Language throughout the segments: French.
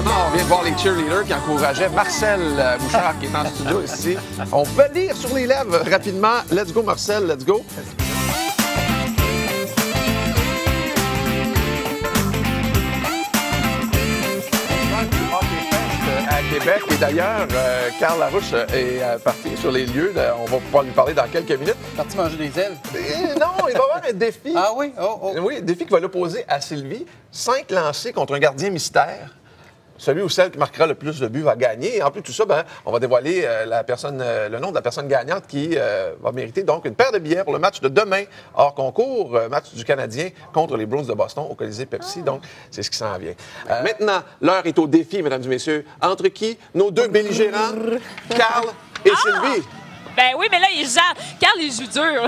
On vient de voir les cheerleaders qui encourageaient Marcel Bouchard qui est en studio ici. On peut lire sur les lèvres rapidement. Let's go Marcel, let's go. À Québec. Et d'ailleurs, Carl Larouche est parti sur les lieux. On va pouvoir lui parler dans quelques minutes. Parti manger des ailes? Non, il va avoir un défi. Ah oui? Oui, un défi qui va l'opposer à Sylvie. 5 lancers contre un gardien mystère. Celui ou celle qui marquera le plus de buts va gagner. Et en plus de tout ça, on va dévoiler le nom de la personne gagnante qui va mériter donc une paire de billets pour le match de demain hors concours, match du Canadien contre les Bruins de Boston au Colisée Pepsi. Donc, c'est ce qui s'en vient. Maintenant, l'heure est au défi, mesdames et messieurs. Entre qui? Nos deux belligérants, Carl et Sylvie. Ben oui, mais là, il gère. Carl, il joue dur.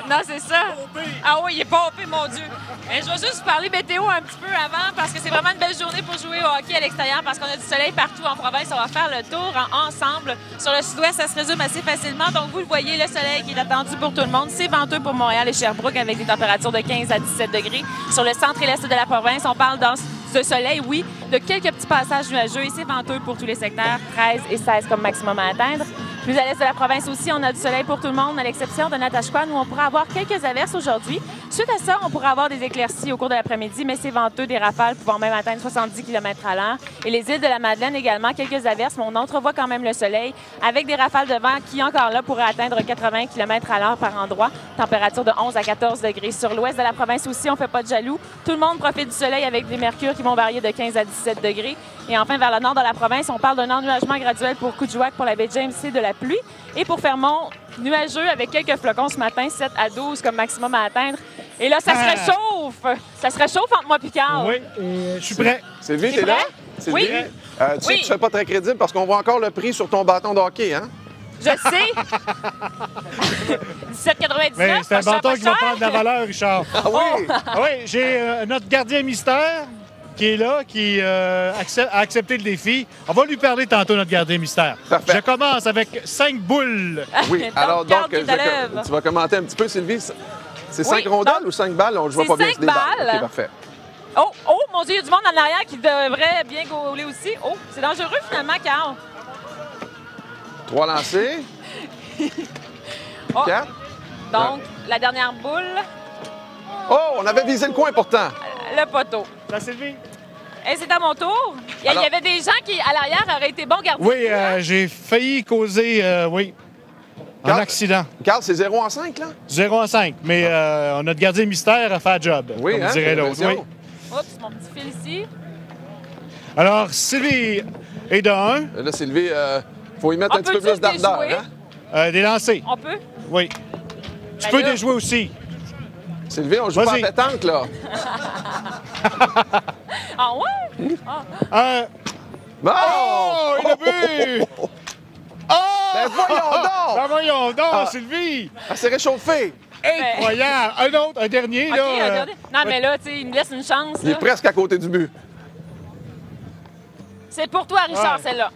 Non, c'est ça. Ah oui, il est pompé, mon Dieu. Mais je vais juste vous parler météo un petit peu avant parce que c'est vraiment une belle journée pour jouer au hockey à l'extérieur parce qu'on a du soleil partout en province. On va faire le tour ensemble. Sur le sud-ouest, ça se résume assez facilement. Donc, vous le voyez, le soleil qui est attendu pour tout le monde. C'est venteux pour Montréal et Sherbrooke avec des températures de 15 à 17 degrés. Sur le centre et l'est de la province, on parle de soleil, oui, de quelques petits passages nuageux et c'est venteux pour tous les secteurs, 13 et 16 comme maximum à atteindre. Plus à l'est de la province aussi, on a du soleil pour tout le monde, à l'exception de Natashquan où on pourra avoir quelques averses aujourd'hui. Suite à ça, on pourra avoir des éclaircies au cours de l'après-midi, mais c'est venteux, des rafales pouvant même atteindre 70 km/h. Et les îles de la Madeleine également, quelques averses, mais on entrevoit quand même le soleil avec des rafales de vent qui, encore là, pourraient atteindre 80 km/h par endroit. Température de 11 à 14 degrés. Sur l'ouest de la province aussi, on ne fait pas de jaloux. Tout le monde profite du soleil avec des mercures qui vont varier de 15 à 17 degrés. Et enfin, vers le nord de la province, on parle d'un ennuagement graduel pour Coudjouac, pour la baie James, c'est de la pluie. Et pour Fermont, nuageux avec quelques flocons ce matin, 7 à 12 comme maximum à atteindre. Et là, ça se réchauffe. Ça se réchauffe entre moi et Carl. Oui, je suis prêt. Sylvie, t'es là? Sylvie? Oui. Tu sais que tu ne serais pas très crédible parce qu'on voit encore le prix sur ton bâton de hockey, hein? Je sais. 17,99. Mais c'est un bâton qui va prendre de la valeur, Richard. Ah oui? Ah oui, j'ai notre gardien mystère qui est là, qui a accepté le défi. On va lui parler tantôt, notre gardien mystère. Parfait. Je commence avec 5 boules. Oui, Donc, alors Carl qui est à l'œuvre. tu vas commenter un petit peu, Sylvie. C'est 5 Oui, rondelles donc, ou 5 balles? Je vois c'est pas bien. 5 c'est des balles. balles. OK, parfait. Oh, mon Dieu, il y a du monde en arrière qui devrait bien gauler aussi. Oh, c'est dangereux finalement, Carl. 3 lancés. Oh. 4. Donc, la dernière boule, Oh, on avait visé le coin pourtant. le poteau. Ça, Sylvie? Et c'est à mon tour. Il y avait des gens qui, à l'arrière, auraient été bons gardiens. Oui, j'ai failli causer, un Carl- accident. Carl, c'est 0 en 5, là? 0 à 5, mais notre gardien mystère a fait le job, Oui, comme hein, dirait j'ai l'autre. l'impression. Oui. Oups, mon petit fil ici. Alors, Sylvie est de 1, Là, Sylvie, faut y mettre On un petit peu peut-tu plus d'ardeur, déjouer? hein? des lancers. On peut? Oui. Tu Ben peux là- déjouer aussi. Sylvie, on joue pas à Vas-y. pétanque, là. Ah ouais? Bon! Oh, il a bu! Oh! Ben voyons donc! Ben voyons donc, Ah. Sylvie! Elle s'est réchauffée. Incroyable! Un autre, un dernier, OK, là. regardez. Non, mais là, tu sais, il me laisse une chance. Il est là. presque à côté du but. C'est pour toi, Richard, Ouais. celle-là.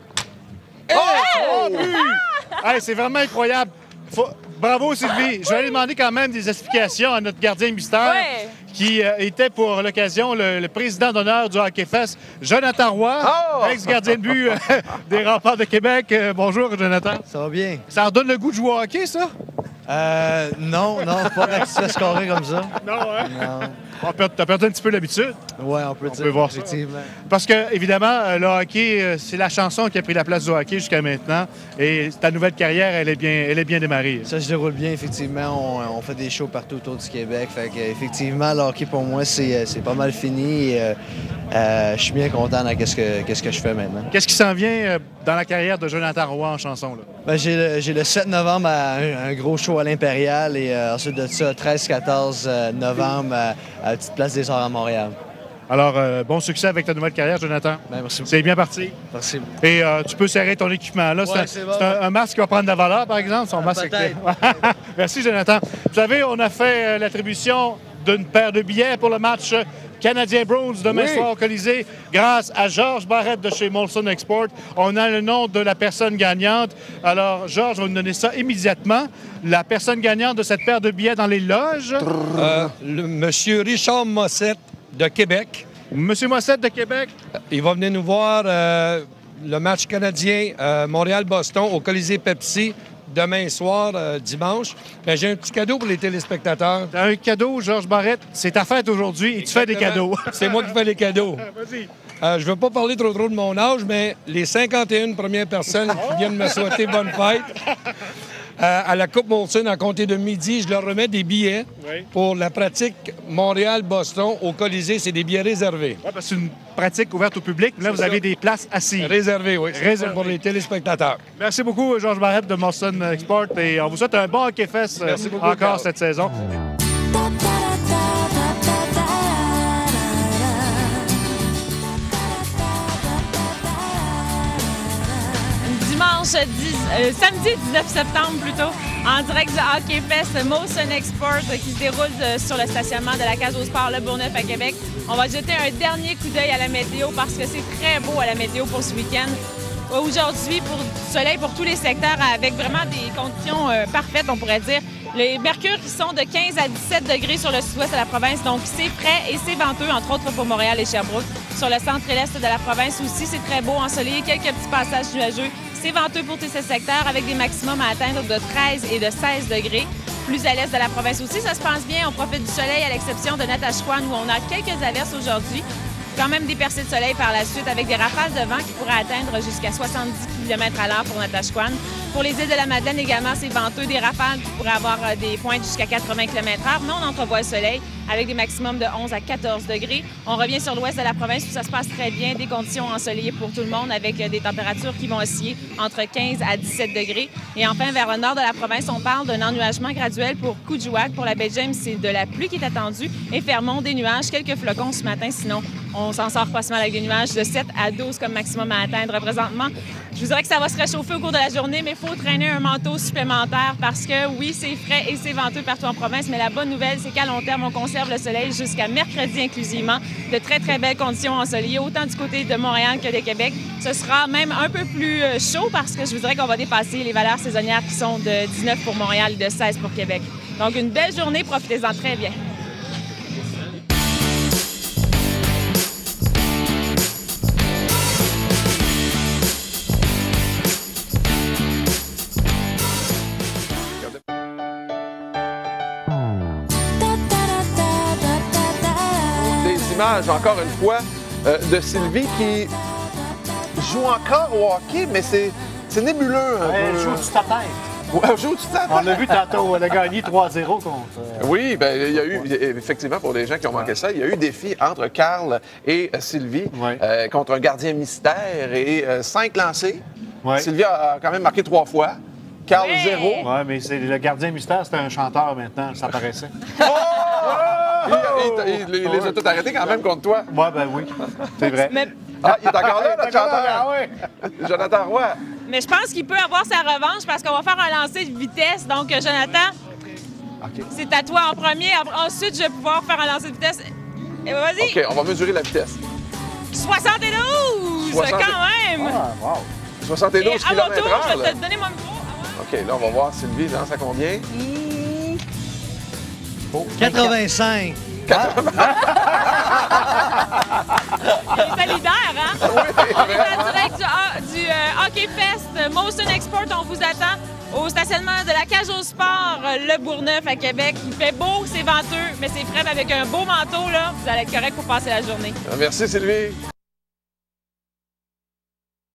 Oh, but! Hey, c'est vraiment incroyable. Bravo, Sylvie. Je vais aller demander quand même des explications à notre gardien mystère, Ouais. qui était pour l'occasion le président d'honneur du Hockey Fest, Jonathan Roy, Oh! ex-gardien de but des Remparts de Québec. Bonjour, Jonathan. Ça va bien? Ça redonne le goût de jouer au hockey, ça? Non, pas quand tu te fais scorer comme ça. Non, hein? Non. T'as perdu un petit peu l'habitude. Ouais, on peut dire. peut voir ça. effectivement. Parce que, évidemment, le hockey, c'est la chanson qui a pris la place du hockey jusqu'à maintenant. Et ta nouvelle carrière, elle est bien démarrée. Ça se déroule bien, effectivement. On fait des shows partout autour du Québec. Fait que, effectivement, le hockey, pour moi, c'est pas mal fini. Et, je suis bien content de qu'est-ce que je fais maintenant. Qu'est-ce qui s'en vient dans la carrière de Jonathan Roy en chanson? Là? Ben, j'ai le 7 novembre un gros show à l'Impérial et ensuite de ça, 13-14 novembre à la petite place des Arts à Montréal. Alors, bon succès avec ta nouvelle carrière, Jonathan. Ben, merci beaucoup. C'est bien parti. Merci. Et tu peux serrer ton équipement. Là, Ouais, c'est c'est bon. un masque qui va prendre de la valeur, par exemple. Son masque peut-être. Merci, Jonathan. Vous savez, on a fait l'attribution d'une paire de billets pour le match Canadien Bruins demain Oui. soir au Colisée grâce à Georges Barrette de chez Molson Export. On a le nom de la personne gagnante. Alors, Georges va nous donner ça immédiatement. La personne gagnante de cette paire de billets dans les loges. Le monsieur Richard Mossette de Québec. Monsieur Mossette de Québec. Il va venir nous voir le match canadien Montréal-Boston au Colisée Pepsi demain soir, dimanche. Ben, j'ai un petit cadeau pour les téléspectateurs. T'as un cadeau, Georges Barrette. C'est ta fête aujourd'hui et tu fais des cadeaux. C'est moi qui fais les cadeaux. Vas-y. Je ne veux pas parler trop de mon âge, mais les 51 premières personnes qui viennent me souhaiter bonne fête à la Coupe Molson à compter de midi, je leur remets des billets pour la pratique Montréal-Boston au Colisée. C'est des billets réservés. Ouais, parce que c'est une pratique ouverte au public. Là, vous avez des places assises. Réservés, oui. Réservé. Pour les téléspectateurs. Merci beaucoup, Georges Barrette de Molson Export. Et on vous souhaite un bon hockey fest Merci beaucoup, encore Carl. cette saison. Samedi 19 septembre plutôt, en direct du Hockey Fest Molson Export qui se déroule sur le stationnement de la Cage au Sport Le Bourgneuf à Québec. On va jeter un dernier coup d'œil à la météo parce que c'est très beau à la météo pour ce week-end. Aujourd'hui, pour du soleil pour tous les secteurs avec vraiment des conditions parfaites, on pourrait dire. Les mercures qui sont de 15 à 17 degrés sur le sud-ouest de la province, donc c'est frais et c'est venteux, entre autres pour Montréal et Sherbrooke. Sur le centre et l'est de la province aussi, c'est très beau, ensoleillé, quelques petits passages nuageux. C'est venteux pour tous ces secteurs avec des maximums à atteindre de 13 et de 16 degrés. Plus à l'est de la province aussi, ça se passe bien. On profite du soleil à l'exception de Natashquan où on a quelques averses aujourd'hui. Quand même des percées de soleil par la suite avec des rafales de vent qui pourraient atteindre jusqu'à 70 km à l'heure pour Natashquan. Pour les îles de la Madeleine également, c'est venteux, des rafales qui pourraient avoir des pointes jusqu'à 80 km/h. Mais on entrevoit le soleil avec des maximums de 11 à 14 degrés. On revient sur l'ouest de la province où ça se passe très bien, des conditions ensoleillées pour tout le monde avec des températures qui vont osciller entre 15 à 17 degrés. Et enfin, vers le nord de la province, on parle d'un ennuagement graduel pour Coudjouac. Pour la baie James, c'est de la pluie qui est attendue. Et Fermont, des nuages, quelques flocons ce matin, sinon on s'en sort pas mal avec des nuages de 7 à 12 comme maximum à atteindre présentement. Je vous dirais que ça va se réchauffer au cours de la journée, mais il faut traîner un manteau supplémentaire parce que oui, c'est frais et c'est venteux partout en province, mais la bonne nouvelle, c'est qu'à long terme, on conserve le soleil jusqu'à mercredi inclusivement. De très, très belles conditions ensoleillées, autant du côté de Montréal que de Québec. Ce sera même un peu plus chaud parce que je vous dirais qu'on va dépasser les valeurs saisonnières qui sont de 19 pour Montréal et de 16 pour Québec. Donc, une belle journée, profitez-en très bien. Encore une fois, de Sylvie qui joue encore au hockey, mais c'est nébuleux un peu. Elle joue toute ta tête. Ouais, elle joue toute ta tête. On l'a vu tantôt, elle a gagné 3-0 contre... Oui, bien, il y a eu, effectivement, pour les gens qui ont manqué ça, il y a eu défi entre Carl et Sylvie contre un gardien mystère et 5 lancés. Ouais. Sylvie a quand même marqué 3 fois. Carl, 0. Oui, mais c'est le gardien mystère, c'était un chanteur maintenant, ça paraissait. Il les a tous arrêtés quand même contre toi. Oui, ben oui, c'est vrai. Mais... Ah, il est encore là, notre chanteur. Ah, oui. Jonathan Roy. Mais je pense qu'il peut avoir sa revanche parce qu'on va faire un lancer de vitesse. Donc, Jonathan, c'est à toi en premier. Ensuite, je vais pouvoir faire un lancer de vitesse. Et vas-y. OK, on va mesurer la vitesse. 72! Quand même! Ah, wow. 72 Et à mon tour, km/h. je vais te donner mon micro. OK, là, on va voir Sylvie lance à combien? 85. Il est solidaire, hein? Oui, On est en direct du Hockey Fest Molson Export. On vous attend au stationnement de la Cage au Sport Le Bourgneuf à Québec. Il fait beau, c'est venteux, mais c'est frais avec un beau manteau. Là, vous allez être correct pour passer la journée. Merci, Sylvie.